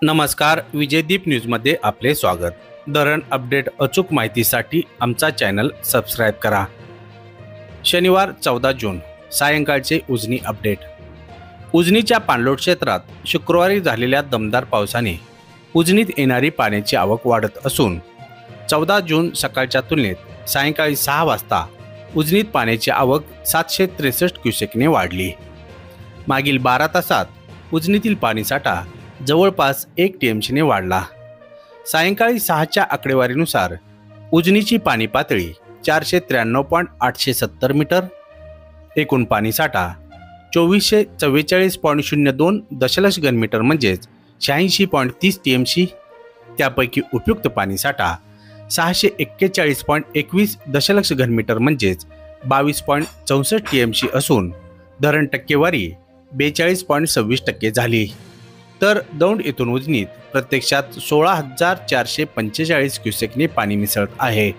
नमस्कार, विजयदीप न्यूजमध्ये आपले स्वागत. धरण अपडेट अचूक माहितीसाठी आमचा चॅनल सबस्क्राईब करा. शनिवार 14 जून सायंकाळचे उजनी अपडेट. उजनीच्या पाणलोट क्षेत्रात शुक्रवारी झालेल्या दमदार पावसाने उजनीत येणारी पाण्याची आवक वाढत असून 14 जून सकाळच्या तुलनेत सायंकाळी 6 वाजता उजनीत पाण्याची आवक 763 क्युसेकने वाढली. मागील 12 तासात उजनीतील पाणीसाठा जवळपास 1 TMCने वाढला. सायंकाळी 6च्या आकडेवारीनुसार उजनीची पाणी पातळी 493.870 मीटर, एकूण पाणीसाठा 2444.02 दशलक्ष घनमीटर म्हणजेच 86.30 TMC. त्यापैकी उपयुक्त पाणीसाठा 641.21 दशलक्ष घनमीटर म्हणजेच 22.64 TMC असून धरण टक्केवारी 42.26% झाली. तर दौंड येथून उजनीत प्रत्यक्षात 16,445 क्युसेकने पाणी मिसळत आहे.